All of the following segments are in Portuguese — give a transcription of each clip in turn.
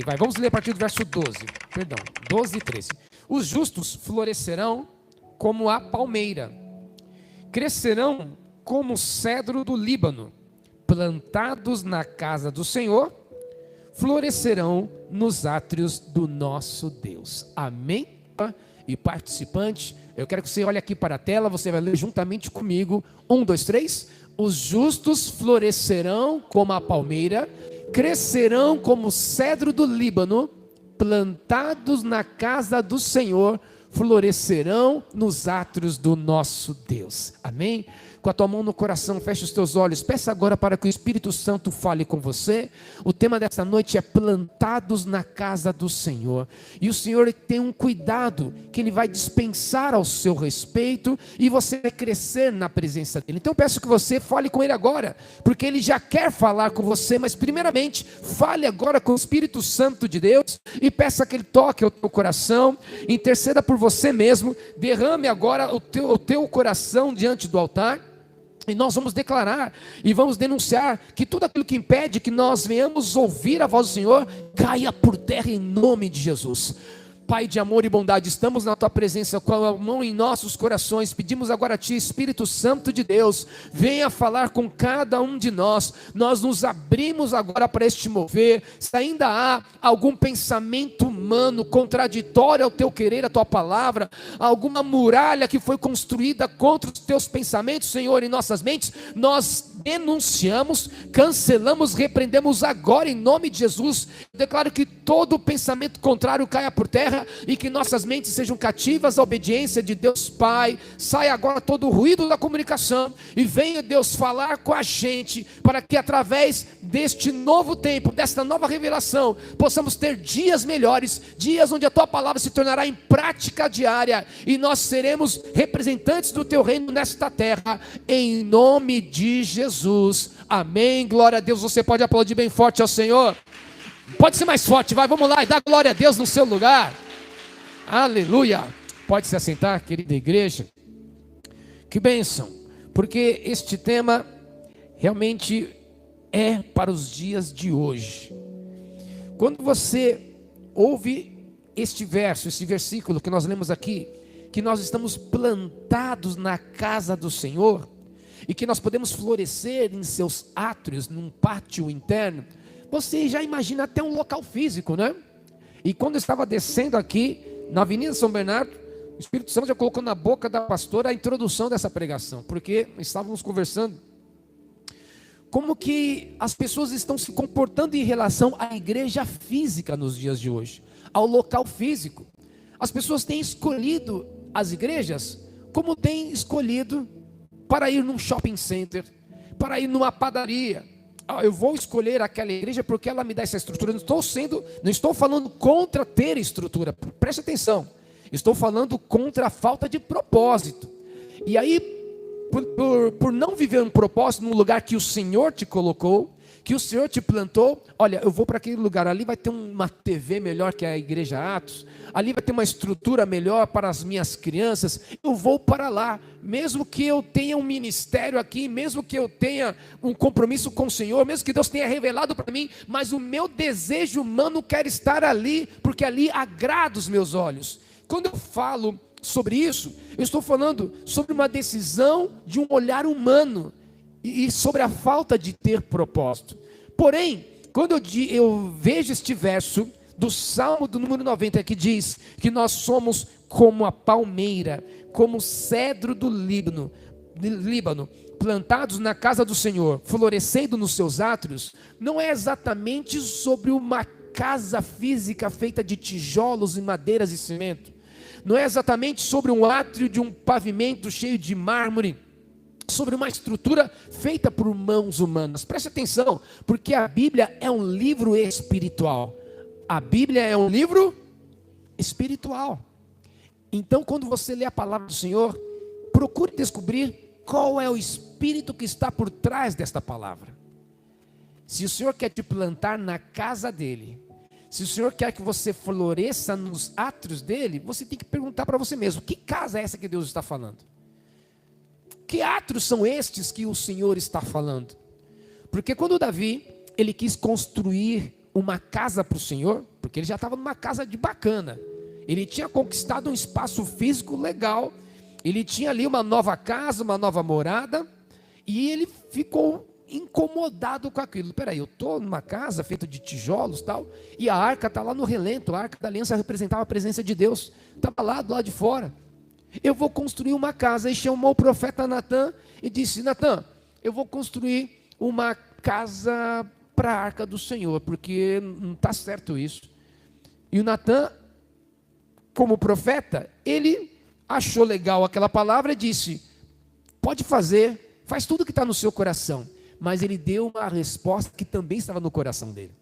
vai. Vamos ler a partir do verso 12. Perdão, 12 e 13. Os justos florescerão como a palmeira, crescerão como o cedro do Líbano, plantados na casa do Senhor, florescerão nos átrios do nosso Deus. Amém? E participante, eu quero que você olhe aqui para a tela, você vai ler juntamente comigo. 1, 2, 3. Os justos florescerão como a palmeira, crescerão como o cedro do Líbano, plantados na casa do Senhor, florescerão nos átrios do nosso Deus. Amém? Com a tua mão no coração, feche os teus olhos, peça agora para que o Espírito Santo fale com você. O tema dessa noite é plantados na casa do Senhor, e o Senhor tem um cuidado que Ele vai dispensar ao seu respeito, e você vai crescer na presença dEle. Então eu peço que você fale com Ele agora, porque Ele já quer falar com você, mas primeiramente, fale agora com o Espírito Santo de Deus, e peça que Ele toque o teu coração, interceda por você mesmo, derrame agora o teu coração diante do altar. E nós vamos declarar e vamos denunciar que tudo aquilo que impede que nós venhamos ouvir a voz do Senhor, caia por terra em nome de Jesus. Pai de amor e bondade, estamos na Tua presença com a mão em nossos corações, pedimos agora a Ti, Espírito Santo de Deus, venha falar com cada um de nós. Nós nos abrimos agora para este mover. Se ainda há algum pensamento humano contraditório ao Teu querer, à Tua palavra, alguma muralha que foi construída contra os Teus pensamentos, Senhor, em nossas mentes, nós denunciamos, cancelamos, repreendemos agora em nome de Jesus. Eu declaro que todo pensamento contrário caia por terra, e que nossas mentes sejam cativas à obediência de Deus Pai. Saia agora todo o ruído da comunicação, e venha Deus falar com a gente, para que através deste novo tempo, desta nova revelação, possamos ter dias melhores, dias onde a Tua palavra se tornará em prática diária, e nós seremos representantes do Teu reino nesta terra, em nome de Jesus, amém. Glória a Deus. Você pode aplaudir bem forte ao Senhor? Pode ser mais forte, vai, vamos lá, e dá glória a Deus no seu lugar. Aleluia. Pode se assentar, querida igreja. Que bênção, porque este tema realmente é para os dias de hoje. Quando você ouve este verso, esse versículo que nós lemos aqui, que nós estamos plantados na casa do Senhor, e que nós podemos florescer em seus átrios, num pátio interno, você já imagina até um local físico, né? E quando eu estava descendo aqui na Avenida São Bernardo, o Espírito Santo já colocou na boca da pastora a introdução dessa pregação, porque estávamos conversando como que as pessoas estão se comportando em relação à igreja física nos dias de hoje, ao local físico. As pessoas têm escolhido as igrejas como têm escolhido para ir num shopping center, para ir numa padaria. Eu vou escolher aquela igreja porque ela me dá essa estrutura. Não estou falando contra ter estrutura, preste atenção, estou falando contra a falta de propósito. E aí, por não viver um propósito num lugar que o Senhor te colocou, que o Senhor te plantou, olha, eu vou para aquele lugar, ali vai ter uma TV melhor que a igreja Atos, ali vai ter uma estrutura melhor para as minhas crianças, eu vou para lá, mesmo que eu tenha um ministério aqui, mesmo que eu tenha um compromisso com o Senhor, mesmo que Deus tenha revelado para mim, mas o meu desejo humano quer estar ali, porque ali agrada os meus olhos. Quando eu falo sobre isso, eu estou falando sobre uma decisão de um olhar humano, e sobre a falta de ter propósito. Porém, quando eu vejo este verso do Salmo do número 90, que diz que nós somos como a palmeira, como o cedro do Líbano, plantados na casa do Senhor, florescendo nos seus átrios, não é exatamente sobre uma casa física feita de tijolos e madeiras e cimento, não é exatamente sobre um átrio de um pavimento cheio de mármore, sobre uma estrutura feita por mãos humanas. Preste atenção, porque a Bíblia é um livro espiritual. A Bíblia é um livro espiritual. Então, quando você lê a palavra do Senhor, procure descobrir qual é o espírito que está por trás desta palavra. Se o Senhor quer te plantar na casa dele, se o Senhor quer que você floresça nos átrios dele, você tem que perguntar para você mesmo: que casa é essa que Deus está falando? Que átrios são estes que o Senhor está falando? Porque quando Davi, ele quis construir uma casa para o Senhor, porque ele já estava numa casa de bacana, ele tinha conquistado um espaço físico legal, ele tinha ali uma nova casa, uma nova morada, e ele ficou incomodado com aquilo. Peraí, eu estou numa casa feita de tijolos e tal, e a arca está lá no relento, a arca da aliança representava a presença de Deus, estava lá do lado de fora. Eu vou construir uma casa. E chamou o profeta Natã e disse: Natã, eu vou construir uma casa para a arca do Senhor, porque não está certo isso. E o Natã, como profeta, ele achou legal aquela palavra e disse: pode fazer, faz tudo que está no seu coração. Mas ele deu uma resposta que também estava no coração dele.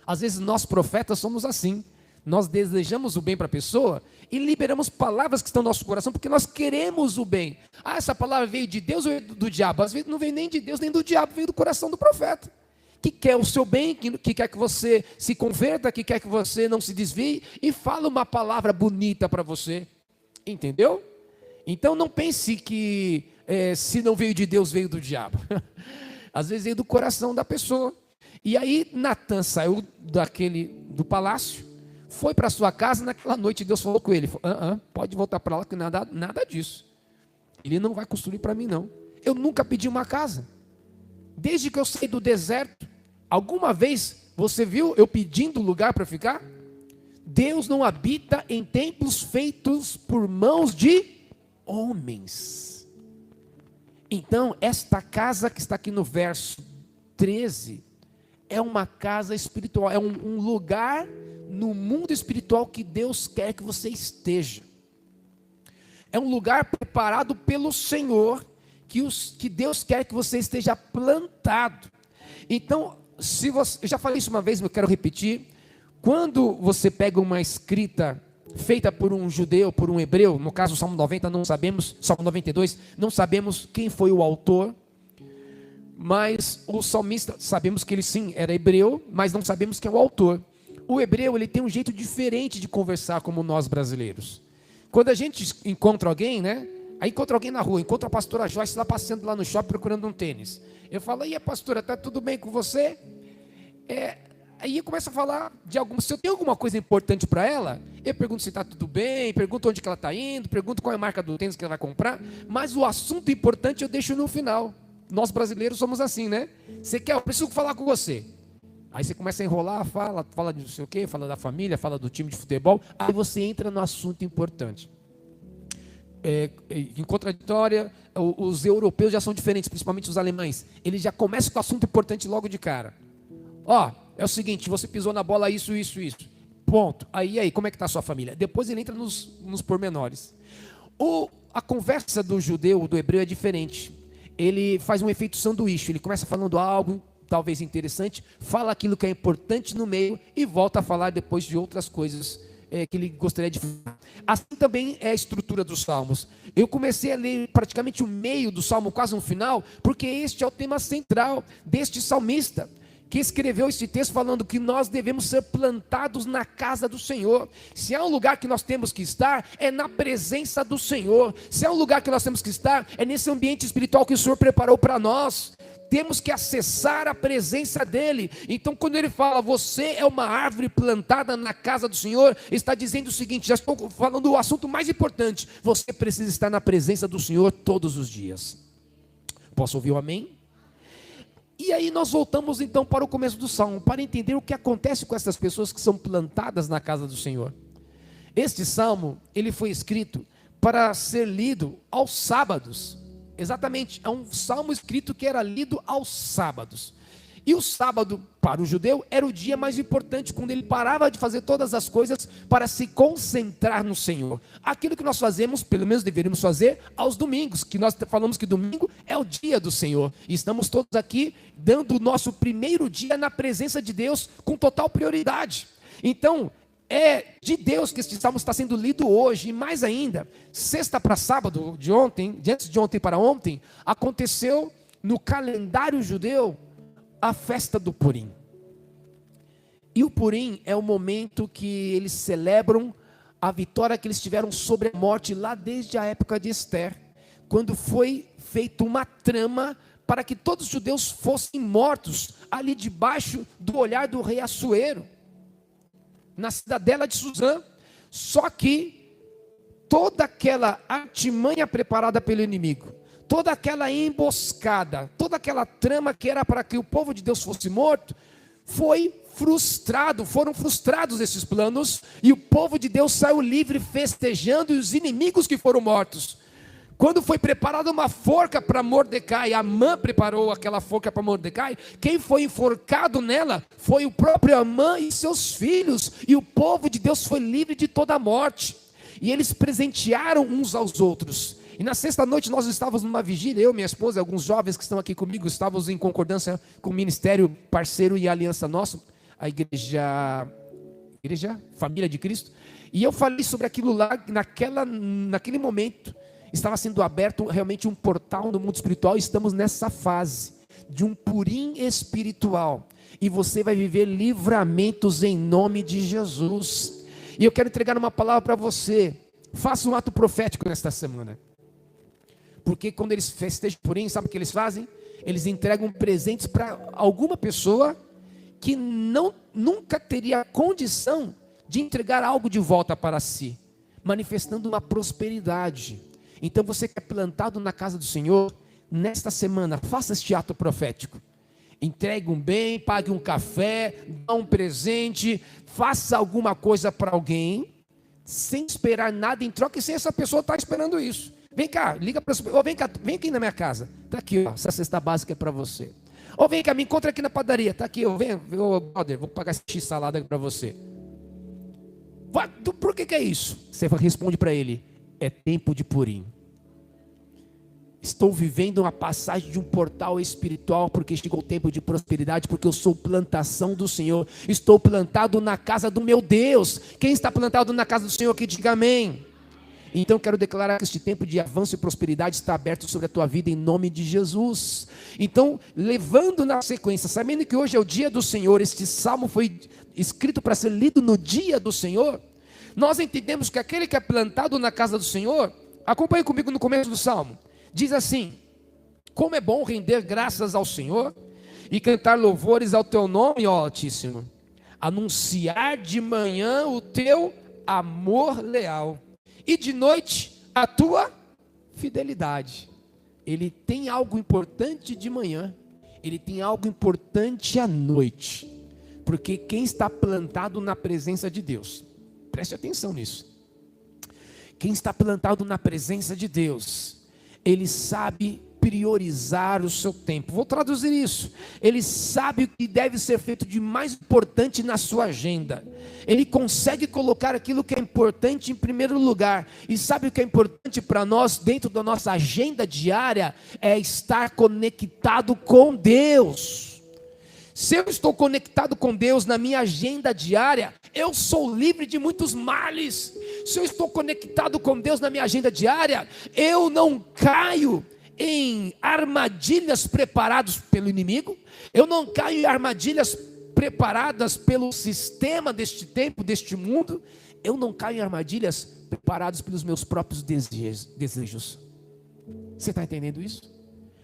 Às vezes nós profetas somos assim. Nós desejamos o bem para a pessoa e liberamos palavras que estão no nosso coração porque nós queremos o bem. Ah, essa palavra veio de Deus ou do diabo? Às vezes não veio nem de Deus nem do diabo, veio do coração do profeta, que quer o seu bem, que quer que você se converta, que quer que você não se desvie e fala uma palavra bonita para você. Entendeu? Então não pense que se não veio de Deus, veio do diabo. Às vezes veio do coração da pessoa. E aí Natã saiu do palácio, foi para sua casa. Naquela noite Deus falou com ele: pode voltar para lá, que nada disso. Ele não vai construir para mim não. Eu nunca pedi uma casa. Desde que eu saí do deserto, alguma vez você viu eu pedindo lugar para ficar? Deus não habita em templos feitos por mãos de homens. Então, esta casa que está aqui no verso 13, é uma casa espiritual, é um lugar no mundo espiritual que Deus quer que você esteja. É um lugar preparado pelo Senhor, que Deus quer que você esteja plantado. Então, eu já falei isso uma vez, mas eu quero repetir. Quando você pega uma escrita feita por um judeu, por um hebreu, no caso o Salmo 90, não sabemos, Salmo 92, não sabemos quem foi o autor, mas o salmista, sabemos que ele sim, era hebreu, mas não sabemos quem é o autor. O hebreu, ele tem um jeito diferente de conversar como nós brasileiros. Quando a gente encontra alguém, né? Aí encontra alguém na rua, encontra a pastora Joyce lá passeando lá no shopping procurando um tênis. Eu falo: e a pastora, tá tudo bem com você? Aí eu começo a falar se eu tenho alguma coisa importante para ela, eu pergunto se está tudo bem, pergunto onde que ela está indo, pergunto qual é a marca do tênis que ela vai comprar, mas o assunto importante eu deixo no final. Nós brasileiros somos assim, né? Você quer, eu preciso falar com você. Aí você começa a enrolar, fala de não sei o quê, fala da família, fala do time de futebol, aí você entra no assunto importante. Em contraditória, os europeus já são diferentes, principalmente os alemães. Eles já começam com o assunto importante logo de cara. É o seguinte, você pisou na bola, isso. Ponto. Aí, como é que está a sua família? Depois ele entra nos pormenores. A conversa do judeu, do hebreu é diferente. Ele faz um efeito sanduíche. Ele começa falando algo, talvez interessante, fala aquilo que é importante no meio e volta a falar depois de outras coisas que ele gostaria de falar. Assim também é a estrutura dos salmos. Eu comecei a ler praticamente o meio do salmo, quase no final, porque este é o tema central deste salmista, que escreveu esse texto falando que nós devemos ser plantados na casa do Senhor. Se há um lugar que nós temos que estar, é na presença do Senhor. Se há um lugar que nós temos que estar, é nesse ambiente espiritual que o Senhor preparou para nós. Temos que acessar a presença dEle. Então quando ele fala, você é uma árvore plantada na casa do Senhor, está dizendo o seguinte, já estou falando do assunto mais importante, você precisa estar na presença do Senhor todos os dias. Posso ouvir o amém? E aí nós voltamos então para o começo do Salmo, para entender o que acontece com essas pessoas que são plantadas na casa do Senhor. Este Salmo, ele foi escrito para ser lido aos sábados. Exatamente, é um Salmo escrito que era lido aos sábados. E o sábado, para o judeu, era o dia mais importante, quando ele parava de fazer todas as coisas para se concentrar no Senhor. Aquilo que nós fazemos, pelo menos deveríamos fazer, aos domingos, que nós falamos que domingo é o dia do Senhor. E estamos todos aqui dando o nosso primeiro dia na presença de Deus com total prioridade. Então, é de Deus que este salmo está sendo lido hoje, e mais ainda, sexta para sábado, de antes de ontem para ontem, aconteceu no calendário judeu a festa do Purim. E o Purim é o momento que eles celebram a vitória que eles tiveram sobre a morte lá desde a época de Esther, quando foi feita uma trama para que todos os judeus fossem mortos ali debaixo do olhar do rei Assuero, na cidadela de Suzã. Só que toda aquela artimanha preparada pelo inimigo, toda aquela emboscada, toda aquela trama que era para que o povo de Deus fosse morto, foram frustrados esses planos, e o povo de Deus saiu livre festejando, e os inimigos que foram mortos. Quando foi preparada uma forca para Mordecai, Amã preparou aquela forca para Mordecai, quem foi enforcado nela foi o próprio Amã e seus filhos, e o povo de Deus foi livre de toda a morte, e eles presentearam uns aos outros. E na sexta noite nós estávamos numa vigília, eu, minha esposa, alguns jovens que estão aqui comigo, estávamos em concordância com o ministério parceiro e aliança nosso, a igreja Família de Cristo, e eu falei sobre aquilo lá, naquele momento, estava sendo aberto realmente um portal no mundo espiritual. Estamos nessa fase de um purim espiritual, e você vai viver livramentos em nome de Jesus. E eu quero entregar uma palavra para você. Faça um ato profético nesta semana, porque quando eles festejam purim, sabe o que eles fazem? Eles entregam presentes para alguma pessoa que nunca teria condição de entregar algo de volta para si, manifestando uma prosperidade. Então você que é plantado na casa do Senhor, nesta semana, faça este ato profético. Entregue um bem, pague um café, dá um presente, faça alguma coisa para alguém, sem esperar nada em troca, e sem essa pessoa estar esperando isso. Vem cá, liga para oh, vem aqui na minha casa, está aqui, ó, essa cesta básica é para você. Ou vem cá, me encontra aqui na padaria, está aqui, brother, vou pagar esse x-salada para você. Por que é isso? Você responde para ele: é tempo de purim. Estou vivendo uma passagem de um portal espiritual, porque chegou o tempo de prosperidade, porque eu sou plantação do Senhor. Estou plantado na casa do meu Deus. Quem está plantado na casa do Senhor aqui, diga amém. Então quero declarar que este tempo de avanço e prosperidade está aberto sobre a tua vida em nome de Jesus. Então, levando na sequência, sabendo que hoje é o dia do Senhor, este salmo foi escrito para ser lido no dia do Senhor, nós entendemos que aquele que é plantado na casa do Senhor, acompanhe comigo no começo do salmo, diz assim: como é bom render graças ao Senhor e cantar louvores ao teu nome, ó Altíssimo, anunciar de manhã o teu amor leal, e de noite a tua fidelidade. Ele tem algo importante de manhã, ele tem algo importante à noite, porque quem está plantado na presença de Deus, preste atenção nisso, quem está plantado na presença de Deus, ele sabe priorizar o seu tempo. Vou traduzir isso. Ele sabe o que deve ser feito de mais importante na sua agenda. Ele consegue colocar aquilo que é importante em primeiro lugar. E sabe o que é importante para nós dentro da nossa agenda diária? É estar conectado com Deus. Se eu estou conectado com Deus na minha agenda diária, eu sou livre de muitos males. Se eu estou conectado com Deus na minha agenda diária, eu não caio em armadilhas preparadas pelo inimigo, eu não caio em armadilhas preparadas pelo sistema deste tempo, deste mundo, eu não caio em armadilhas preparadas pelos meus próprios desejos. Você está entendendo isso?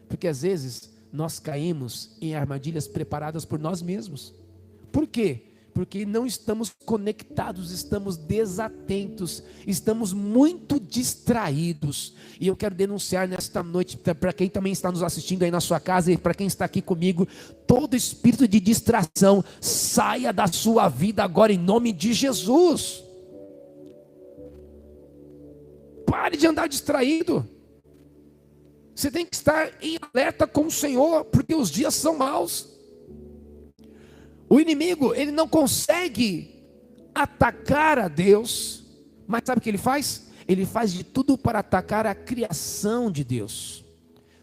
Porque às vezes nós caímos em armadilhas preparadas por nós mesmos. Por quê? Porque não estamos conectados, estamos desatentos, estamos muito distraídos. E eu quero denunciar nesta noite, para quem também está nos assistindo aí na sua casa, e para quem está aqui comigo, todo espírito de distração, saia da sua vida agora em nome de Jesus. Pare de andar distraído. Você tem que estar em alerta com o Senhor, porque os dias são maus. O inimigo, ele não consegue atacar a Deus, mas sabe o que ele faz? Ele faz de tudo para atacar a criação de Deus.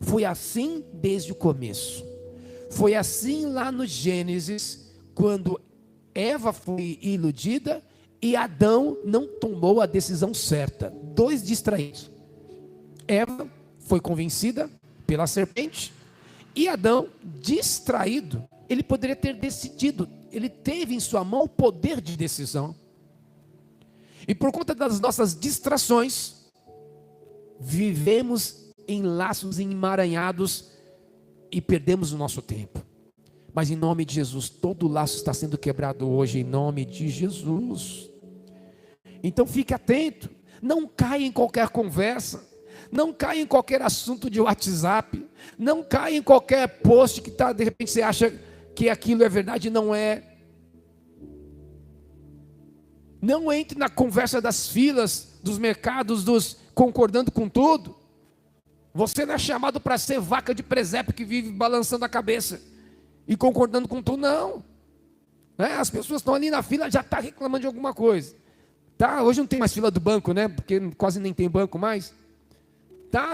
Foi assim desde o começo. Foi assim lá no Gênesis, quando Eva foi iludida e Adão não tomou a decisão certa. Dois distraídos. Eva foi convencida pela serpente e Adão, distraído, ele poderia ter decidido, ele teve em sua mão o poder de decisão. E por conta das nossas distrações, vivemos em laços emaranhados e perdemos o nosso tempo. Mas em nome de Jesus, todo laço está sendo quebrado hoje, em nome de Jesus. Então fique atento, não caia em qualquer conversa, não caia em qualquer assunto de WhatsApp, não caia em qualquer post que de repente você acha que aquilo é verdade e não é. Não entre na conversa das filas, dos mercados, concordando com tudo. Você não é chamado para ser vaca de presépio que vive balançando a cabeça e concordando com tudo, não. As pessoas estão ali na fila, já estão reclamando de alguma coisa. Hoje não tem mais fila do banco, né? Porque quase nem tem banco mais.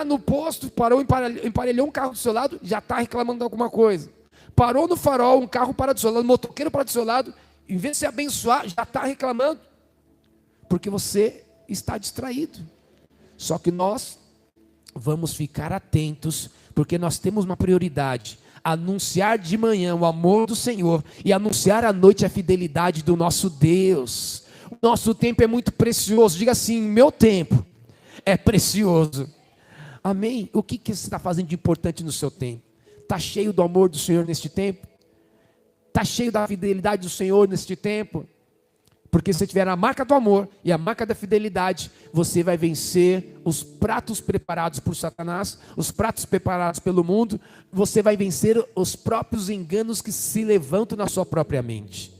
No posto, parou, emparelhou um carro do seu lado, já está reclamando de alguma coisa. Parou no farol, um carro para do seu lado, um motoqueiro para do seu lado, em vez de se abençoar, já está reclamando. Porque você está distraído. Só que nós vamos ficar atentos, porque nós temos uma prioridade: anunciar de manhã o amor do Senhor e anunciar à noite a fidelidade do nosso Deus. O nosso tempo é muito precioso. Diga assim: meu tempo é precioso. Amém? O que você está fazendo de importante no seu tempo? Está cheio do amor do Senhor neste tempo? Está cheio da fidelidade do Senhor neste tempo? Porque se você tiver a marca do amor e a marca da fidelidade, você vai vencer os pratos preparados por Satanás, os pratos preparados pelo mundo. Você vai vencer os próprios enganos que se levantam na sua própria mente.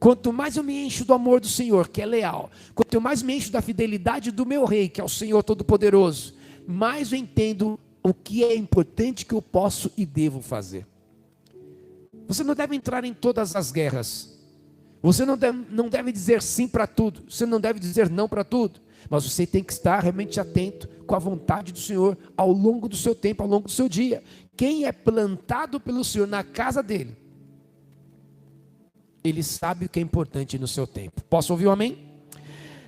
Quanto mais eu me encho do amor do Senhor, que é leal, quanto mais me encho da fidelidade do meu Rei, que é o Senhor Todo-Poderoso, mais eu entendo o que é importante que eu posso e devo fazer. Você não deve entrar em todas as guerras. Você não deve dizer sim para tudo. Você não deve dizer não para tudo. Mas você tem que estar realmente atento com a vontade do Senhor ao longo do seu tempo, ao longo do seu dia. Quem é plantado pelo Senhor na casa dele, ele sabe o que é importante no seu tempo. Posso ouvir um amém?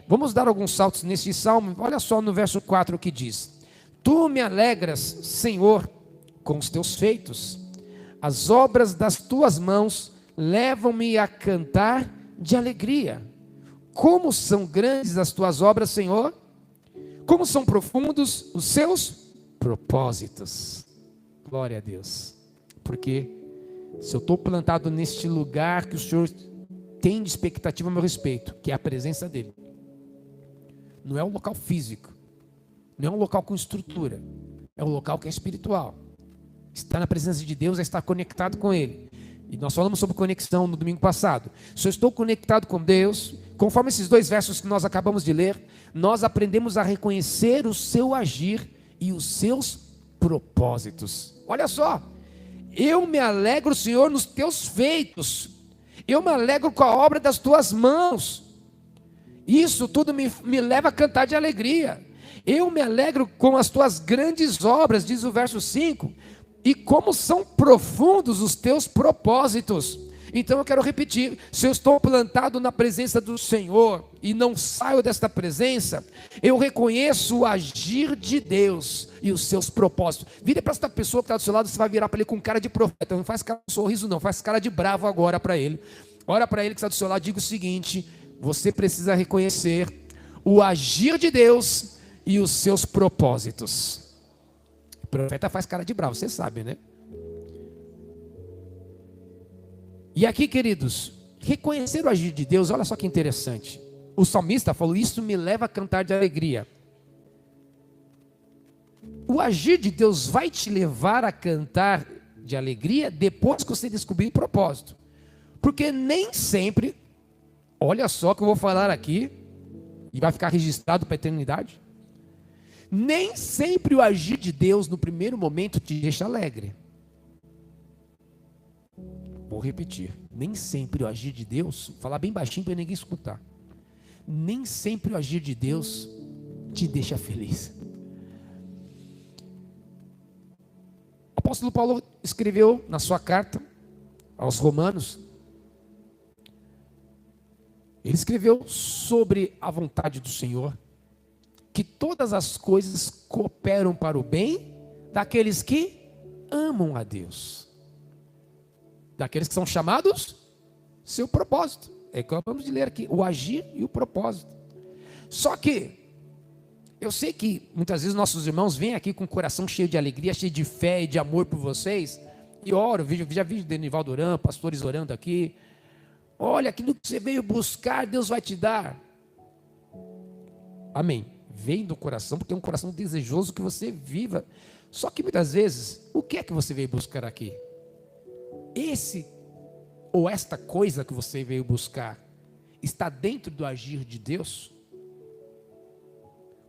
Vamos dar alguns saltos nesse salmo. Olha só no verso 4 o que diz: Tu me alegras, Senhor, com os teus feitos. As obras das tuas mãos levam-me a cantar de alegria. Como são grandes as tuas obras, Senhor? Como são profundos os seus propósitos. Glória a Deus. Porque se eu estou plantado neste lugar que o Senhor tem de expectativa a meu respeito, que é a presença dEle, não é um local físico, não é um local com estrutura, é um local que é espiritual. Estar na presença de Deus é estar conectado com Ele. E nós falamos sobre conexão no domingo passado. Se eu estou conectado com Deus, conforme esses dois versos que nós acabamos de ler, nós aprendemos a reconhecer o seu agir e os seus propósitos. Olha só, eu me alegro, Senhor, nos teus feitos, eu me alegro com a obra das tuas mãos. Isso tudo me leva a cantar de alegria. Eu me alegro com as tuas grandes obras, diz o verso 5, e como são profundos os teus propósitos. Então eu quero repetir: se eu estou plantado na presença do Senhor e não saio desta presença, eu reconheço o agir de Deus e os seus propósitos. Vire para esta pessoa que está do seu lado, você vai virar para ele com cara de profeta. Não faz cara de sorriso não, faz cara de bravo agora para ele. Ora para ele que está do seu lado, diga o seguinte: você precisa reconhecer o agir de Deus e os seus propósitos. O profeta faz cara de bravo, você sabe, né? E aqui, queridos, reconhecer o agir de Deus, olha só que interessante. O salmista falou: isso me leva a cantar de alegria. O agir de Deus vai te levar a cantar de alegria depois que você descobrir o propósito. Porque nem sempre, olha só que eu vou falar aqui, e vai ficar registrado para a eternidade. Nem sempre o agir de Deus no primeiro momento te deixa alegre. Vou repetir: nem sempre o agir de Deus, vou falar bem baixinho para ninguém escutar, nem sempre o agir de Deus te deixa feliz. O apóstolo Paulo escreveu na sua carta aos Romanos, ele escreveu sobre a vontade do Senhor, que todas as coisas cooperam para o bem daqueles que amam a Deus, daqueles que são chamados seu propósito. É que acabamos de ler aqui, o agir e o propósito. Só que eu sei que muitas vezes nossos irmãos vêm aqui com o coração cheio de alegria, cheio de fé e de amor por vocês, e oro, já vi Denivaldo orando, pastores orando aqui. Olha, aquilo que você veio buscar, Deus vai te dar. Amém. Vem do coração, porque é um coração desejoso que você viva. Só que muitas vezes, o que é que você veio buscar aqui? Esse ou esta coisa que você veio buscar está dentro do agir de Deus?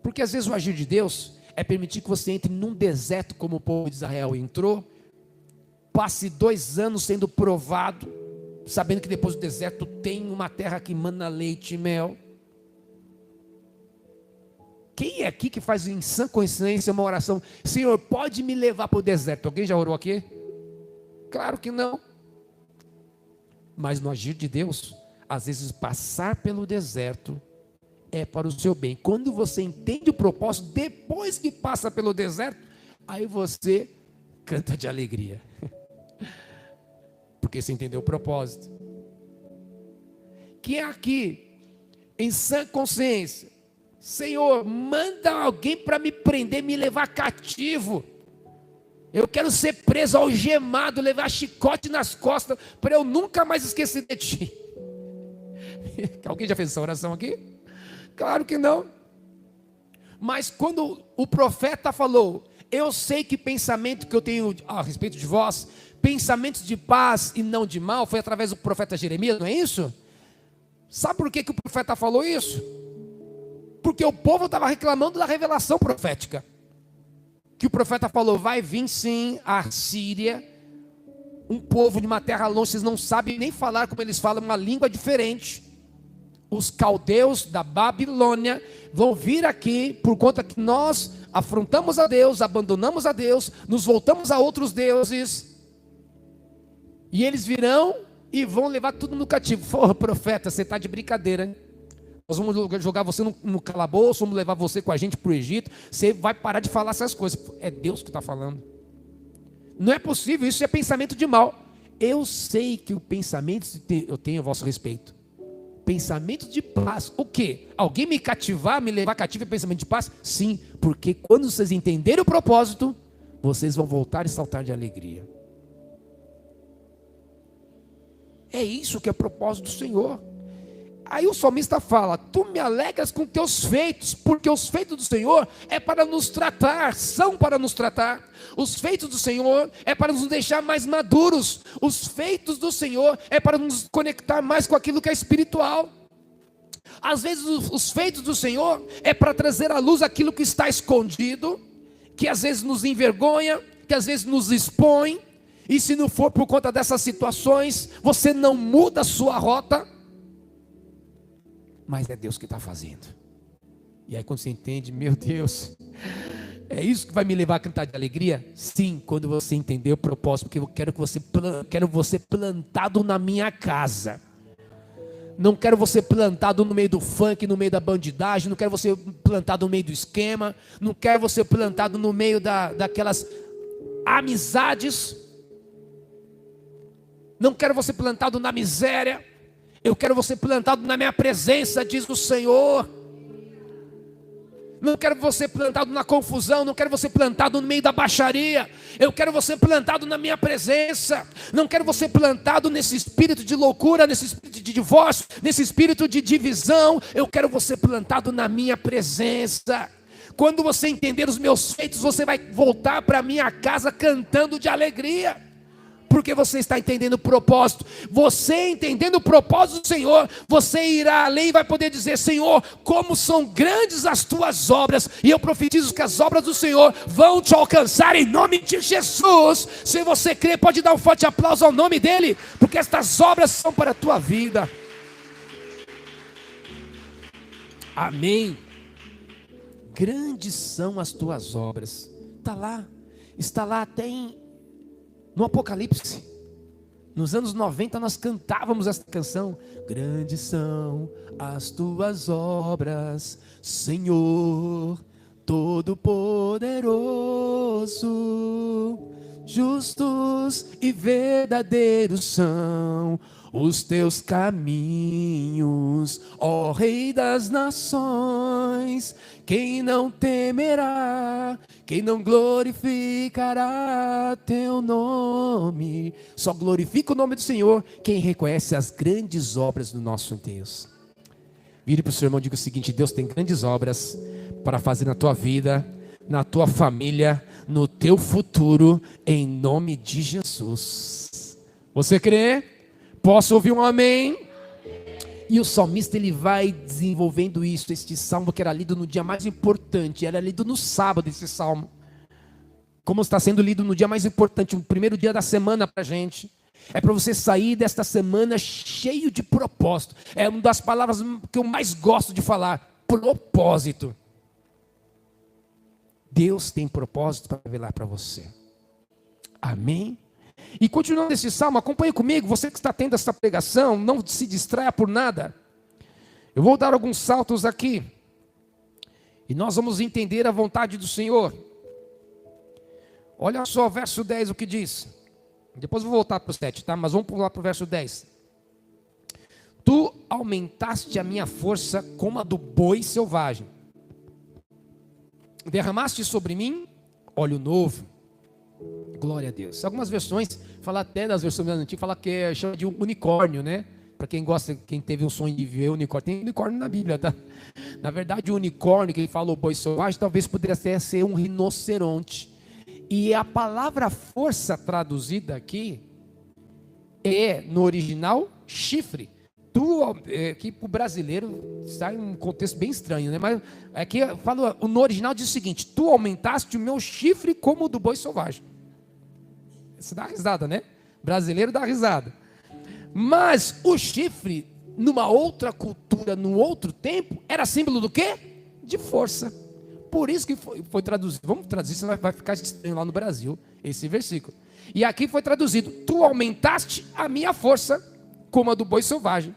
Porque às vezes o agir de Deus é permitir que você entre num deserto como o povo de Israel entrou, passe 2 anos sendo provado, sabendo que depois do deserto tem uma terra que mana leite e mel. Quem é aqui que faz em sã consciência uma oração: Senhor, pode me levar para o deserto? Alguém já orou aqui? Claro que não. Mas no agir de Deus, às vezes passar pelo deserto é para o seu bem. Quando você entende o propósito, depois que passa pelo deserto, aí você canta de alegria. Porque você entendeu o propósito. Quem é aqui, em sã consciência: Senhor, manda alguém para me prender, me levar cativo. Eu quero ser preso, algemado, levar chicote nas costas, para eu nunca mais esquecer de ti. Alguém já fez essa oração aqui? Claro que não. Mas quando o profeta falou: eu sei que pensamento que eu tenho a respeito de vós, pensamentos de paz e não de mal, foi através do profeta Jeremias, não é isso? Sabe por que o profeta falou isso? Porque o povo estava reclamando da revelação profética. Que o profeta falou: vai vir sim a Síria, um povo de uma terra longe, vocês não sabem nem falar como eles falam, uma língua diferente. Os caldeus da Babilônia vão vir aqui por conta que nós afrontamos a Deus, abandonamos a Deus, nos voltamos a outros deuses. E eles virão e vão levar tudo no cativo. Porra, profeta, você está de brincadeira, hein? Nós vamos jogar você no calabouço, vamos levar você com a gente para o Egito. Você vai parar de falar essas coisas. É Deus que está falando. Não é possível, isso é pensamento de mal. Eu sei que o pensamento eu tenho a vosso respeito. Pensamento de paz. O quê? Alguém me cativar, me levar cativo é pensamento de paz? Sim, porque quando vocês entenderem o propósito, vocês vão voltar e saltar de alegria. É isso que é o propósito do Senhor. Aí o salmista fala: tu me alegras com teus feitos, porque os feitos do Senhor é para nos tratar, são para nos tratar. Os feitos do Senhor é para nos deixar mais maduros. Os feitos do Senhor é para nos conectar mais com aquilo que é espiritual. Às vezes os feitos do Senhor é para trazer à luz aquilo que está escondido, que às vezes nos envergonha, que às vezes nos expõe. E se não for por conta dessas situações, você não muda a sua rota. Mas é Deus que está fazendo. E aí quando você entende: meu Deus, é isso que vai me levar a cantar de alegria? Sim, quando você entender o propósito. Porque eu quero você plantado na minha casa. Não quero você plantado no meio do funk, no meio da bandidagem. Não quero você plantado no meio do esquema. Não quero você plantado no meio daquelas amizades. Não quero você plantado na miséria. Eu quero você plantado na minha presença, diz o Senhor. Não quero você plantado na confusão. Não quero você plantado no meio da baixaria. Eu quero você plantado na minha presença. Não quero você plantado nesse espírito de loucura, nesse espírito de divórcio, nesse espírito de divisão. Eu quero você plantado na minha presença. Quando você entender os meus feitos, você vai voltar para a minha casa cantando de alegria. Porque você está entendendo o propósito. Você entendendo o propósito do Senhor, você irá além e vai poder dizer: Senhor, como são grandes as tuas obras. E eu profetizo que as obras do Senhor vão te alcançar em nome de Jesus. Se você crê, pode dar um forte aplauso ao nome dele, porque estas obras são para a tua vida. Amém. Grandes são as tuas obras. Está lá até no Apocalipse. Nos anos 90 nós cantávamos essa canção: grandes são as tuas obras, Senhor Todo-Poderoso. Justos e verdadeiros são os teus caminhos, ó Rei das nações. Quem não temerá, quem não glorificará teu nome? Só glorifica o nome do Senhor quem reconhece as grandes obras do nosso Deus. Vire para o seu irmão e diga o seguinte: Deus tem grandes obras para fazer na tua vida, na tua família, no teu futuro, em nome de Jesus. Você crê? Posso ouvir um amém? E o salmista, ele vai desenvolvendo isso. Este salmo que era lido no dia mais importante, era lido no sábado esse salmo, como está sendo lido no dia mais importante, o primeiro dia da semana para a gente. É para você sair desta semana cheio de propósito. É uma das palavras que eu mais gosto de falar: propósito. Deus tem propósito para revelar para você. Amém? E continuando esse salmo, acompanhe comigo. Você que está tendo essa pregação, não se distraia por nada. Eu vou dar alguns saltos aqui, e nós vamos entender a vontade do Senhor. Olha só, verso 10, o que diz. Depois eu vou voltar para o 7, tá? Mas vamos pular para o verso 10. Tu aumentaste a minha força como a do boi selvagem. Derramaste sobre mim óleo novo. Glória a Deus. Algumas versões, fala até das versões antigas, fala que chama de unicórnio, né? Para quem gosta, quem teve um sonho de ver unicórnio, tem unicórnio na Bíblia, tá? Na verdade, o unicórnio, que ele fala o boi selvagem, talvez poderia ser um rinoceronte. E a palavra força traduzida aqui é, no original, chifre. Aqui para o brasileiro sai um contexto bem estranho, né? Mas aqui fala, no original diz o seguinte: tu aumentaste o meu chifre como o do boi selvagem. Você dá risada, né? Brasileiro dá risada. Mas o chifre, numa outra cultura, num outro tempo, era símbolo do quê? De força. Por isso que foi traduzido. Vamos traduzir, senão vai ficar estranho lá no Brasil, esse versículo. E aqui foi traduzido: tu aumentaste a minha força como a do boi selvagem.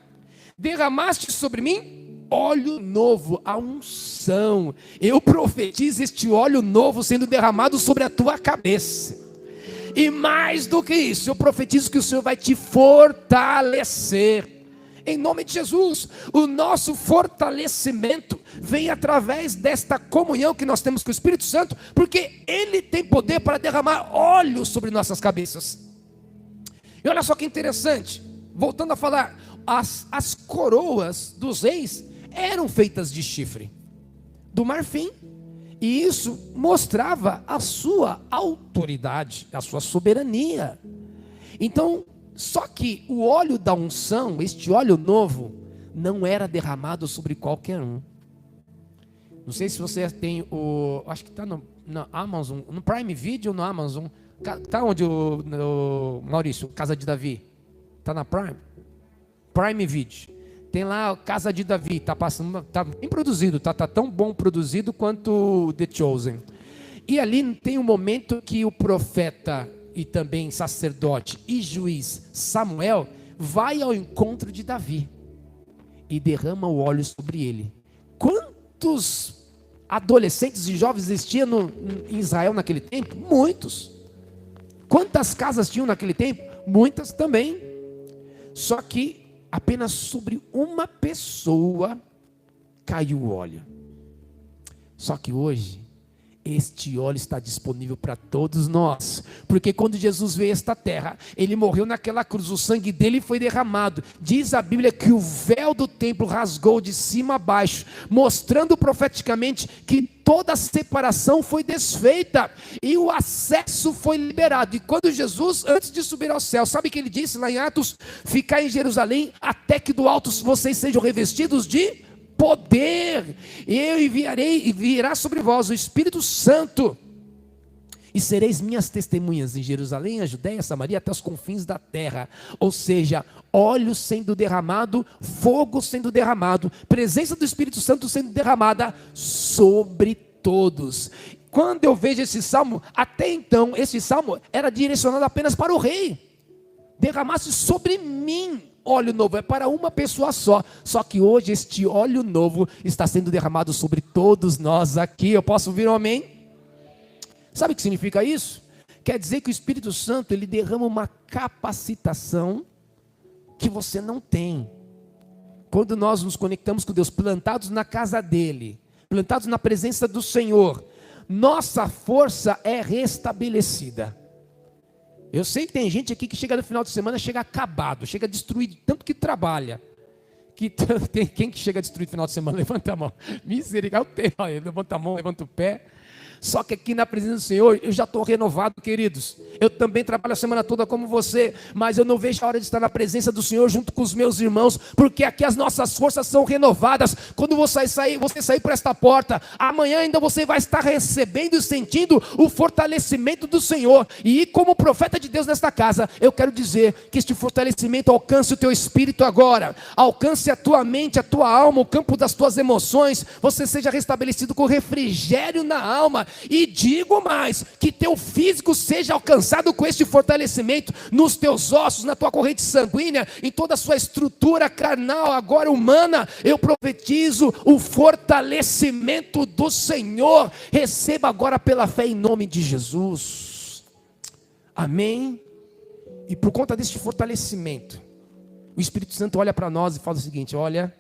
Derramaste sobre mim óleo novo, a unção. Eu profetizo este óleo novo sendo derramado sobre a tua cabeça. E mais do que isso, eu profetizo que o Senhor vai te fortalecer. Em nome de Jesus, o nosso fortalecimento vem através desta comunhão que nós temos com o Espírito Santo, porque Ele tem poder para derramar óleo sobre nossas cabeças. E olha só que interessante, voltando a falar, as coroas dos reis eram feitas de chifre, do marfim, e isso mostrava a sua autoridade, a sua soberania. Então, só que o óleo da unção, este óleo novo, não era derramado sobre qualquer um. Não sei se você tem acho que está no Amazon, no Prime Video ou no Amazon. Está onde o Maurício, Casa de Davi? Está na Prime Video. Tem lá Casa de Davi, está passando, está bem produzido, está tão bom produzido quanto The Chosen. E ali tem um momento que o profeta e também sacerdote e juiz Samuel vai ao encontro de Davi e derrama o óleo sobre ele. Quantos adolescentes e jovens existiam em Israel naquele tempo? Muitos. Quantas casas tinham naquele tempo? Muitas também. Só que apenas sobre uma pessoa caiu o óleo. Só que hoje este óleo está disponível para todos nós, porque quando Jesus veio a esta terra, Ele morreu naquela cruz, o sangue dele foi derramado. Diz a Bíblia que o véu do templo rasgou de cima a baixo, mostrando profeticamente que toda a separação foi desfeita, e o acesso foi liberado. E quando Jesus, antes de subir ao céu, sabe o que Ele disse lá em Atos? Ficai em Jerusalém, até que do alto vocês sejam revestidos de poder. Eu enviarei e virá sobre vós o Espírito Santo, e sereis minhas testemunhas em Jerusalém, a Judéia, a Samaria, até os confins da terra. Ou seja, óleo sendo derramado, fogo sendo derramado, presença do Espírito Santo sendo derramada sobre todos. Quando eu vejo esse salmo, até então esse salmo era direcionado apenas para o rei. Derramasse sobre mim óleo novo, é para uma pessoa só. Só que hoje este óleo novo está sendo derramado sobre todos nós aqui. Eu posso ouvir um amém? Sabe o que significa isso? Quer dizer que o Espírito Santo, ele derrama uma capacitação que você não tem. Quando nós nos conectamos com Deus, plantados na casa dele, plantados na presença do Senhor, nossa força é restabelecida. Eu sei que tem gente aqui que chega no final de semana, chega acabado, chega destruído, tanto que trabalha. Tem quem que chega destruído no final de semana? Levanta a mão. Misericórdia, levanta a mão, levanta o pé. Só que aqui na presença do Senhor, eu já estou renovado, queridos. Eu também trabalho a semana toda como você, mas eu não vejo a hora de estar na presença do Senhor junto com os meus irmãos, porque aqui as nossas forças são renovadas. Quando você sair por esta porta, amanhã ainda você vai estar recebendo e sentindo o fortalecimento do Senhor. E como profeta de Deus nesta casa, eu quero dizer que este fortalecimento alcance o teu espírito agora, alcance a tua mente, a tua alma, o campo das tuas emoções, você seja restabelecido com refrigério na alma. E digo mais, que teu físico seja alcançado com este fortalecimento nos teus ossos, na tua corrente sanguínea, em toda a sua estrutura carnal, agora humana. Eu profetizo o fortalecimento do Senhor. Receba agora pela fé em nome de Jesus. Amém? E por conta deste fortalecimento, o Espírito Santo olha para nós e fala o seguinte: olha,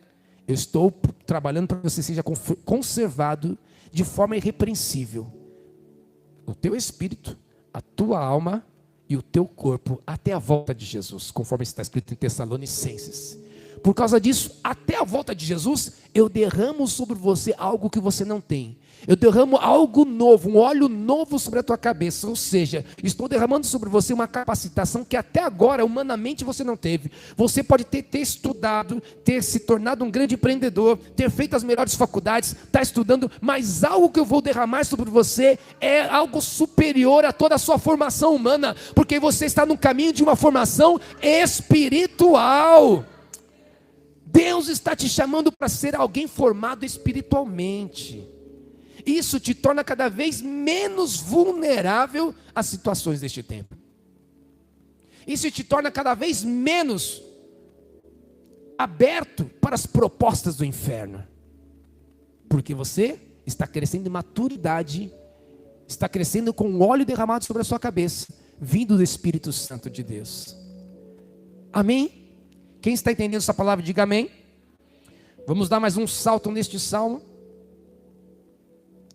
eu estou trabalhando para que você seja conservado de forma irrepreensível, o teu espírito, a tua alma e o teu corpo, até a volta de Jesus, conforme está escrito em Tessalonicenses. Por causa disso, até a volta de Jesus, eu derramo sobre você algo que você não tem. Eu derramo algo novo, um óleo novo sobre a tua cabeça. Ou seja, estou derramando sobre você uma capacitação que até agora, humanamente, você não teve. Você pode ter estudado, ter se tornado um grande empreendedor, ter feito as melhores faculdades, estar estudando, mas algo que eu vou derramar sobre você é algo superior a toda a sua formação humana, porque você está no caminho de uma formação espiritual. Deus está te chamando para ser alguém formado espiritualmente. Isso te torna cada vez menos vulnerável às situações deste tempo. Isso te torna cada vez menos aberto para as propostas do inferno. Porque você está crescendo em maturidade, está crescendo com o óleo derramado sobre a sua cabeça, vindo do Espírito Santo de Deus. Amém? Quem está entendendo essa palavra, diga amém. Vamos dar mais um salto neste salmo.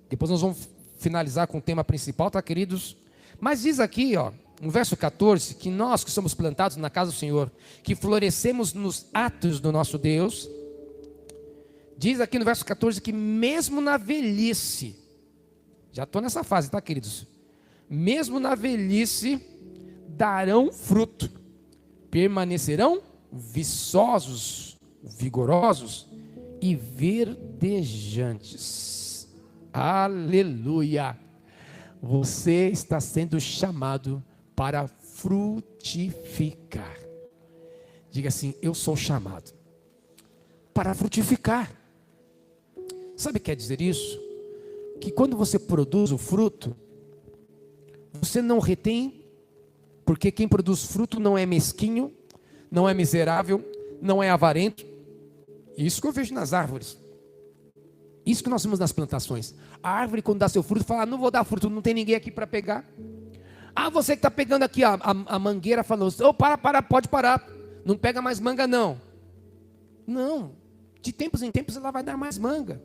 Depois nós vamos finalizar com o tema principal, tá, queridos? Mas diz aqui, ó, no verso 14, que nós que somos plantados na casa do Senhor, que florescemos nos atos do nosso Deus, diz aqui no verso 14 que mesmo na velhice, já estou nessa fase, tá, queridos? Mesmo na velhice darão fruto, permanecerão viçosos, vigorosos e verdejantes. Aleluia! Você está sendo chamado para frutificar. Diga assim: eu sou chamado para frutificar. Sabe o que quer dizer isso? Que quando você produz o fruto, você não retém, porque quem produz fruto não é mesquinho, não é miserável, não é avarento. Isso que eu vejo nas árvores. Isso que nós vemos nas plantações. A árvore, quando dá seu fruto, fala: não vou dar fruto, não tem ninguém aqui para pegar. Ah, você que está pegando aqui a mangueira, falou: oh, pode parar, não pega mais manga não. Não, de tempos em tempos ela vai dar mais manga.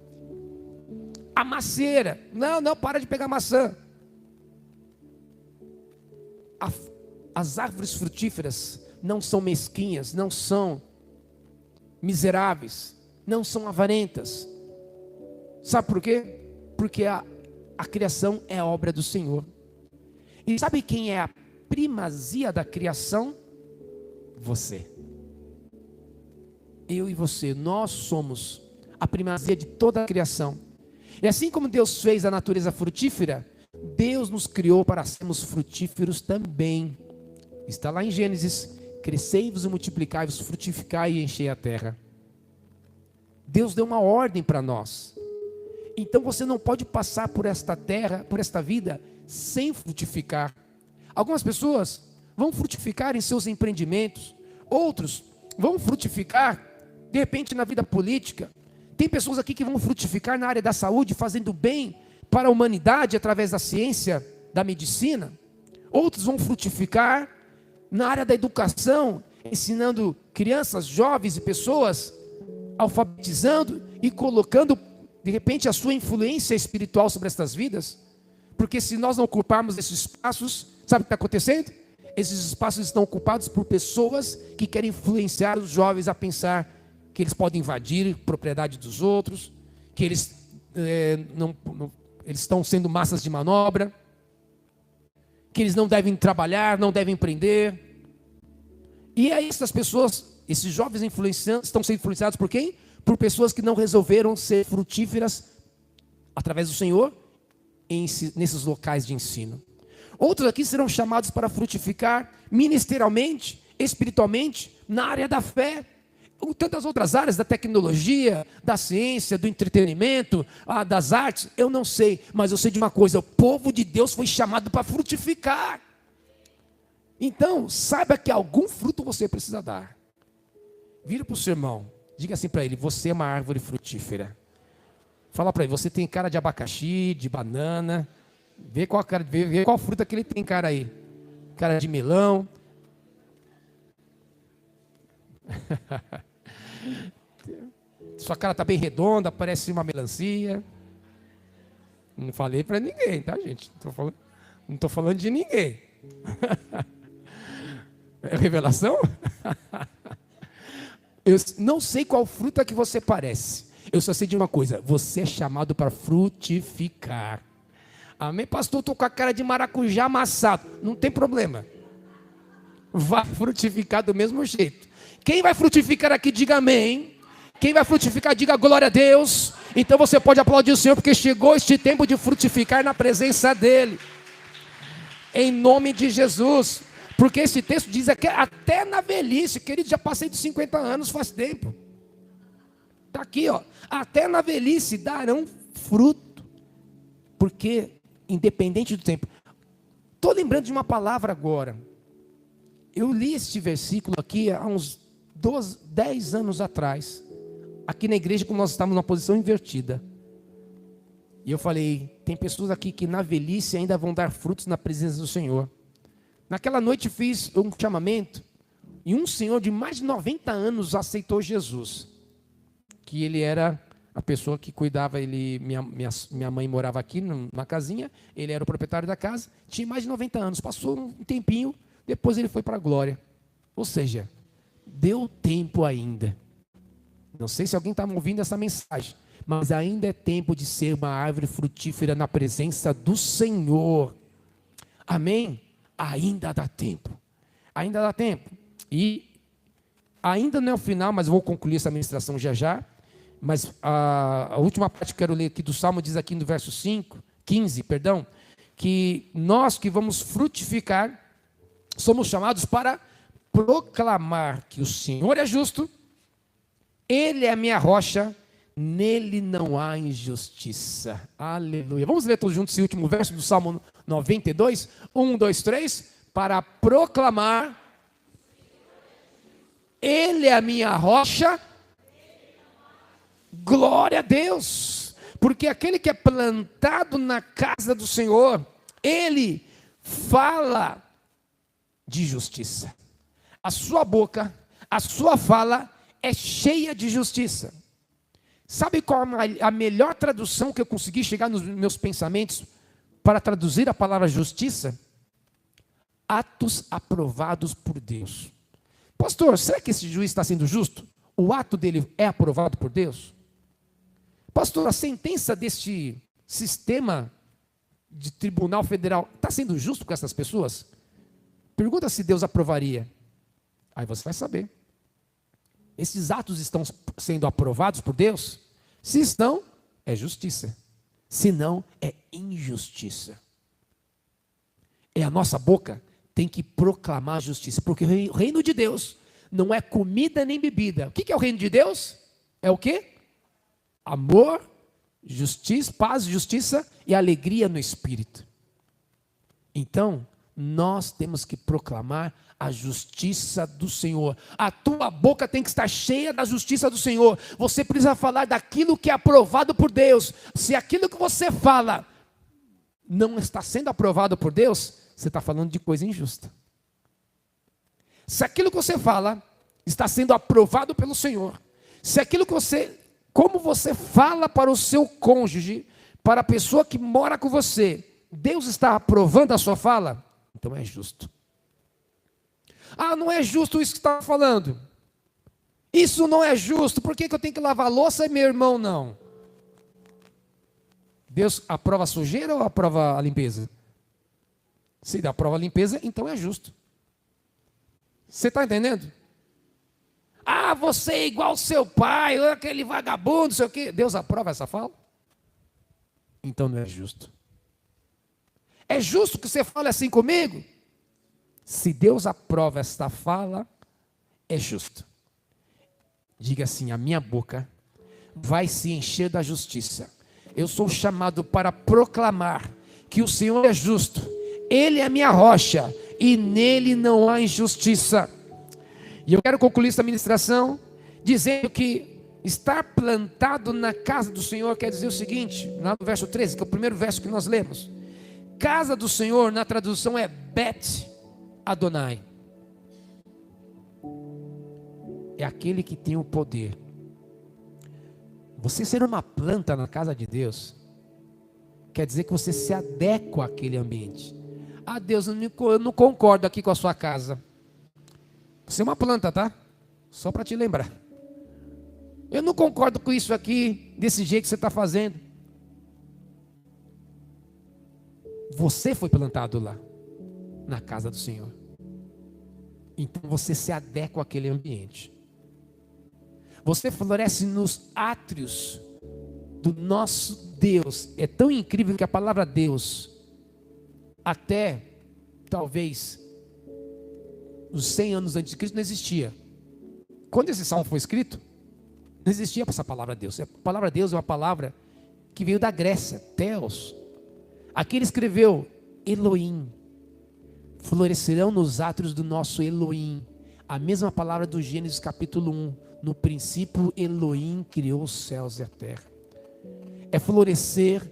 A macieira: não, para de pegar maçã. As árvores frutíferas não são mesquinhas, não são miseráveis, não são avarentas. Sabe por quê? Porque a criação é obra do Senhor. E sabe quem é a primazia da criação? Você. Eu e você, nós somos a primazia de toda a criação. E assim como Deus fez a natureza frutífera, Deus nos criou para sermos frutíferos também. Está lá em Gênesis: crescei-vos e multiplicai-vos, frutificai e enchei a terra. Deus deu uma ordem para nós. Então você não pode passar por esta terra, por esta vida, sem frutificar. Algumas pessoas vão frutificar em seus empreendimentos, outros vão frutificar, de repente, na vida política. Tem pessoas aqui que vão frutificar na área da saúde, fazendo bem para a humanidade através da ciência, da medicina. Outros vão frutificar na área da educação, ensinando crianças, jovens e pessoas, alfabetizando e colocando, de repente, a sua influência espiritual sobre estas vidas. Porque se nós não ocuparmos esses espaços, sabe o que está acontecendo? Esses espaços estão ocupados por pessoas que querem influenciar os jovens a pensar que eles podem invadir propriedade dos outros, que eles estão sendo massas de manobra, que eles não devem trabalhar, não devem empreender. E aí essas pessoas, esses jovens estão sendo influenciados por quem? Por pessoas que não resolveram ser frutíferas através do Senhor nesses locais de ensino. Outros aqui serão chamados para frutificar ministerialmente, espiritualmente, na área da fé, ou tantas outras áreas, da tecnologia, da ciência, do entretenimento, das artes, eu não sei, mas eu sei de uma coisa: o povo de Deus foi chamado para frutificar. Então, saiba que algum fruto você precisa dar. Vira para o seu irmão, diga assim para ele: você é uma árvore frutífera. Fala para ele: você tem cara de abacaxi, de banana. Vê qual fruta que ele tem cara aí. Cara de melão. Sua cara está bem redonda, parece uma melancia. Não falei para ninguém, tá, gente? Não estou falando de ninguém. É revelação? Eu não sei qual fruta que você parece. Eu só sei de uma coisa: você é chamado para frutificar. Amém? Pastor, estou com a cara de maracujá amassado. Não tem problema. Vai frutificar do mesmo jeito. Quem vai frutificar aqui, diga amém. Quem vai frutificar, diga glória a Deus. Então você pode aplaudir o Senhor, porque chegou este tempo de frutificar na presença dEle. Em nome de Jesus. Porque esse texto diz que até na velhice, querido, já passei de 50 anos faz tempo. Está aqui, ó. Até na velhice darão fruto. Porque, independente do tempo. Estou lembrando de uma palavra agora. Eu li este versículo aqui há uns 10 anos atrás. Aqui na igreja, como nós estávamos numa posição invertida. E eu falei: tem pessoas aqui que na velhice ainda vão dar frutos na presença do Senhor. Naquela noite fiz um chamamento. E um senhor de mais de 90 anos aceitou Jesus. Que ele era a pessoa que cuidava. Minha mãe morava aqui na casinha. Ele era o proprietário da casa. Tinha mais de 90 anos. Passou um tempinho. Depois ele foi para a glória. Ou seja, deu tempo ainda. Não sei se alguém está ouvindo essa mensagem, mas ainda é tempo de ser uma árvore frutífera na presença do Senhor. Amém? Ainda dá tempo. Ainda dá tempo. E ainda não é o final, mas vou concluir essa ministração já. Mas a última parte que quero ler aqui do Salmo diz aqui no verso 15, que nós que vamos frutificar, somos chamados para proclamar que o Senhor é justo, Ele é a minha rocha, nele não há injustiça. Aleluia. Vamos ler todos juntos esse último verso do Salmo 92? 1, 2, 3. Para proclamar, Ele é a minha rocha, glória a Deus. Porque aquele que é plantado na casa do Senhor, ele fala de justiça. A sua boca, a sua fala é cheia de justiça. Sabe qual a melhor tradução que eu consegui chegar nos meus pensamentos para traduzir a palavra justiça? Atos aprovados por Deus. Pastor, será que esse juiz está sendo justo? O ato dele é aprovado por Deus? Pastor, a sentença deste sistema de tribunal federal está sendo justo com essas pessoas? Pergunta se Deus aprovaria. Aí você vai saber. Esses atos estão sendo aprovados por Deus? Se estão, é justiça. Se não, é injustiça. É a nossa boca tem que proclamar a justiça. Porque o reino de Deus não é comida nem bebida. O que é o reino de Deus? É o quê? Amor, justiça, paz, justiça e alegria no Espírito. Então, nós temos que proclamar a justiça do Senhor. A tua boca tem que estar cheia da justiça do Senhor. Você precisa falar daquilo que é aprovado por Deus. Se aquilo que você fala não está sendo aprovado por Deus, você está falando de coisa injusta. Se aquilo que você fala está sendo aprovado pelo Senhor, se aquilo que como você fala para o seu cônjuge, para a pessoa que mora com você, Deus está aprovando a sua fala, então é justo. Ah, não é justo isso que está falando. Isso não é justo, por que eu tenho que lavar a louça e meu irmão não? Deus aprova a sujeira ou aprova a limpeza? Se aprova a limpeza, então é justo. Você está entendendo? Ah, você é igual ao seu pai, aquele vagabundo, não sei o quê. Deus aprova essa fala? Então não é justo. É justo que você fale assim comigo? Se Deus aprova esta fala, é justo. Diga assim: a minha boca vai se encher da justiça. Eu sou chamado para proclamar que o Senhor é justo. Ele é a minha rocha e nele não há injustiça. E eu quero concluir esta ministração dizendo que estar plantado na casa do Senhor quer dizer o seguinte, lá no verso 13, que é o primeiro verso que nós lemos. Casa do Senhor, na tradução, é Bet Adonai. É aquele que tem o poder. Você ser uma planta na casa de Deus quer dizer que você se adequa àquele ambiente. Ah, Deus, eu não concordo aqui com a sua casa. Você é uma planta, tá? Só para te lembrar. Eu não concordo com isso aqui, desse jeito que você está fazendo. Você foi plantado lá, na casa do Senhor. Então você se adequa àquele ambiente. Você floresce nos átrios do nosso Deus. É tão incrível que a palavra Deus, até talvez os 100 anos antes de Cristo, não existia. Quando esse salmo foi escrito, não existia essa palavra Deus. A palavra Deus é uma palavra que veio da Grécia, Theos. Aqui ele escreveu Elohim. Florescerão nos átrios do nosso Elohim. A mesma palavra do Gênesis capítulo 1. No princípio Elohim criou os céus e a terra. É florescer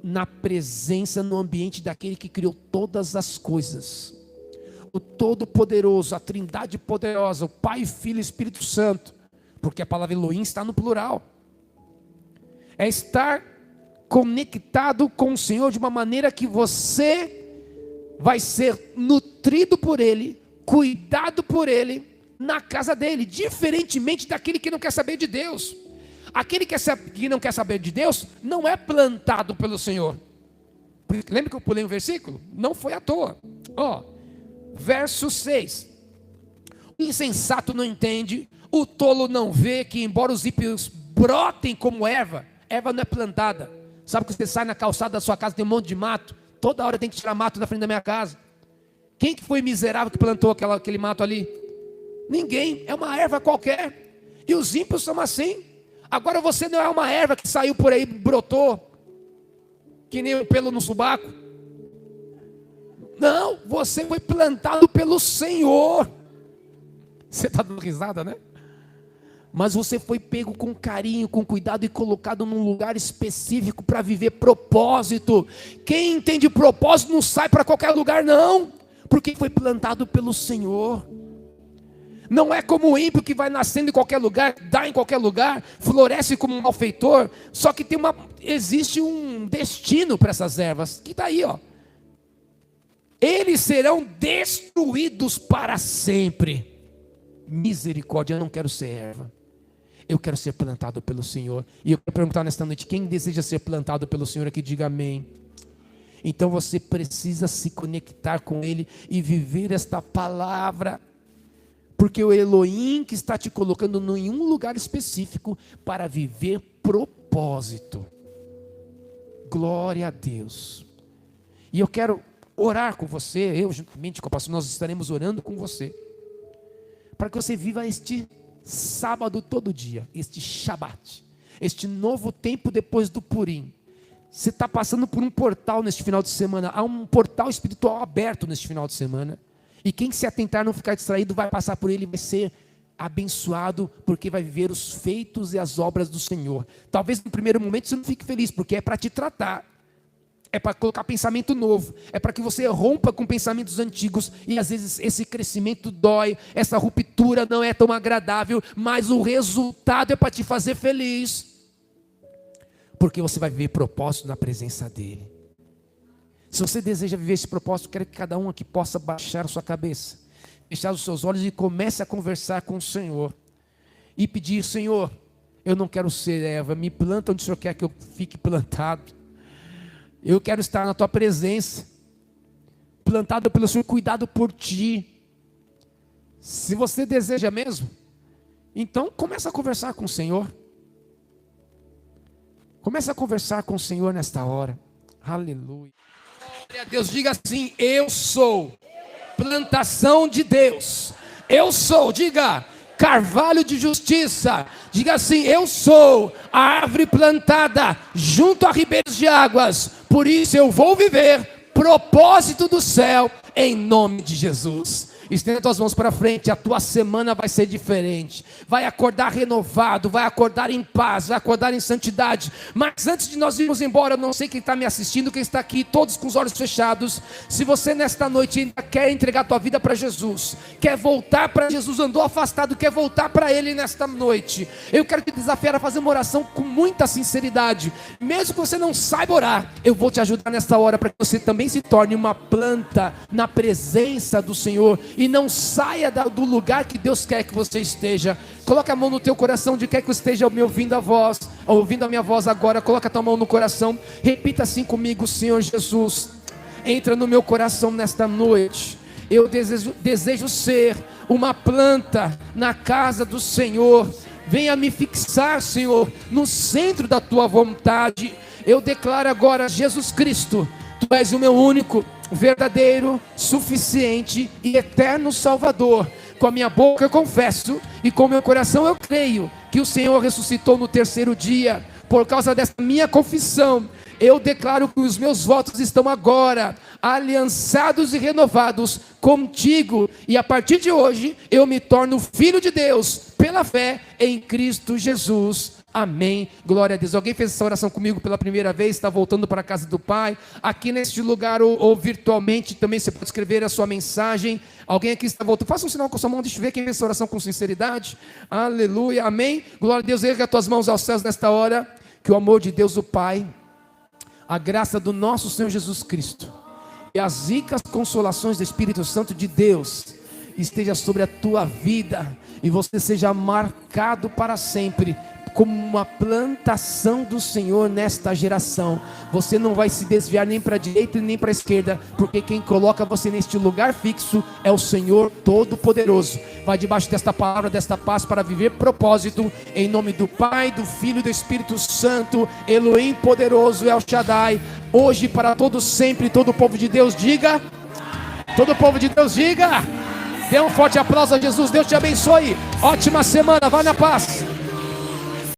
na presença, no ambiente daquele que criou todas as coisas. O Todo-Poderoso, a Trindade poderosa, o Pai, Filho e Espírito Santo. Porque a palavra Elohim está no plural. É estar conectado com o Senhor de uma maneira que você vai ser nutrido por Ele, cuidado por Ele, na casa dele, diferentemente daquele que não quer saber de Deus. Aquele que não quer saber de Deus, não é plantado pelo Senhor. Lembra que eu pulei um versículo? Não foi à toa. Verso 6. O insensato não entende, o tolo não vê que embora os ímpios brotem como erva não é plantada. Sabe que você sai na calçada da sua casa, tem um monte de mato, toda hora tem que tirar mato da frente da minha casa. Quem que foi miserável que plantou aquele mato ali? Ninguém, é uma erva qualquer. E os ímpios são assim. Agora você não é uma erva que saiu por aí, brotou, que nem um pelo no sobaco. Não, você foi plantado pelo Senhor. Você está dando risada, né? Mas você foi pego com carinho, com cuidado e colocado num lugar específico para viver propósito. Quem entende propósito não sai para qualquer lugar não, porque foi plantado pelo Senhor. Não é como o ímpio que vai nascendo em qualquer lugar, dá em qualquer lugar, floresce como um malfeitor. Só que existe um destino para essas ervas, que está aí, ó. Eles serão destruídos para sempre. Misericórdia, eu não quero ser erva. Eu quero ser plantado pelo Senhor. E eu quero perguntar nesta noite, quem deseja ser plantado pelo Senhor aqui, diga amém. Então você precisa se conectar com Ele e viver esta palavra. Porque o Elohim que está te colocando em um lugar específico para viver propósito. Glória a Deus. E eu quero orar com você, eu juntamente com o pastor, nós estaremos orando com você. Para que você viva este sábado todo dia, este Shabat, este novo tempo depois do Purim. Você está passando por um portal neste final de semana, há um portal espiritual aberto neste final de semana. E quem se atentar, não ficar distraído, vai passar por ele, vai ser abençoado, porque vai viver os feitos e as obras do Senhor. Talvez no primeiro momento você não fique feliz, porque é para te tratar. é para colocar pensamento novo, é para que você rompa com pensamentos antigos, e às vezes esse crescimento dói, essa ruptura não é tão agradável, mas o resultado é para te fazer feliz, porque você vai viver propósito na presença dEle. Se você deseja viver esse propósito, quero que cada um aqui possa baixar a sua cabeça, fechar os seus olhos e comece a conversar com o Senhor, e pedir: Senhor, eu não quero ser erva, me planta onde o Senhor quer que eu fique plantado. Eu quero estar na tua presença, plantado pelo Senhor, cuidado por ti. Se você deseja mesmo, então começa a conversar com o Senhor. Começa a conversar com o Senhor nesta hora. Aleluia. Glória a Deus, diga assim: eu sou plantação de Deus. Eu sou, diga, carvalho de justiça. Diga assim: eu sou a árvore plantada junto a ribeiros de águas, por isso eu vou viver propósito do céu, em nome de Jesus. Estenda tuas mãos para frente, a tua semana vai ser diferente, vai acordar renovado, vai acordar em paz, vai acordar em santidade. Mas antes de nós irmos embora, eu não sei quem está me assistindo, quem está aqui, todos com os olhos fechados. Se você nesta noite ainda quer entregar a tua vida para Jesus, quer voltar para Jesus, andou afastado, quer voltar para Ele nesta noite, eu quero te desafiar a fazer uma oração com muita sinceridade. Mesmo que você não saiba orar, eu vou te ajudar nesta hora, para que você também se torne uma planta na presença do Senhor, e não saia do lugar que Deus quer que você esteja. Coloca a mão no teu coração, de quer que eu esteja me ouvindo ouvindo a minha voz agora. Coloca a tua mão no coração, repita assim comigo: Senhor Jesus, entra no meu coração nesta noite. Eu desejo ser uma planta na casa do Senhor. Venha me fixar, Senhor, no centro da tua vontade. Eu declaro agora: Jesus Cristo, Tu és o meu único, verdadeiro, suficiente e eterno Salvador. Com a minha boca eu confesso, e com o meu coração eu creio, que o Senhor ressuscitou no terceiro dia. Por causa dessa minha confissão, eu declaro que os meus votos estão agora aliançados e renovados contigo, e a partir de hoje eu me torno filho de Deus, pela fé em Cristo Jesus. Amém, glória a Deus. Alguém fez essa oração comigo pela primeira vez, está voltando para a casa do Pai, aqui neste lugar ou virtualmente, também você pode escrever a sua mensagem. Alguém aqui está voltando, faça um sinal com a sua mão, deixa eu ver quem fez essa oração com sinceridade. Aleluia, amém, glória a Deus. Erga as tuas mãos aos céus nesta hora. Que o amor de Deus o Pai, a graça do nosso Senhor Jesus Cristo e as ricas consolações do Espírito Santo de Deus esteja sobre a tua vida, e você seja marcado para sempre como uma plantação do Senhor nesta geração. Você não vai se desviar nem para a direita nem para a esquerda, porque quem coloca você neste lugar fixo é o Senhor Todo-Poderoso. Vai debaixo desta palavra, desta paz, para viver propósito, em nome do Pai, do Filho e do Espírito Santo. Elohim poderoso, El Shaddai, hoje para todos sempre. Todo o povo de Deus diga, todo o povo de Deus diga. Dê um forte aplauso a Jesus. Deus te abençoe, ótima semana, vai na paz.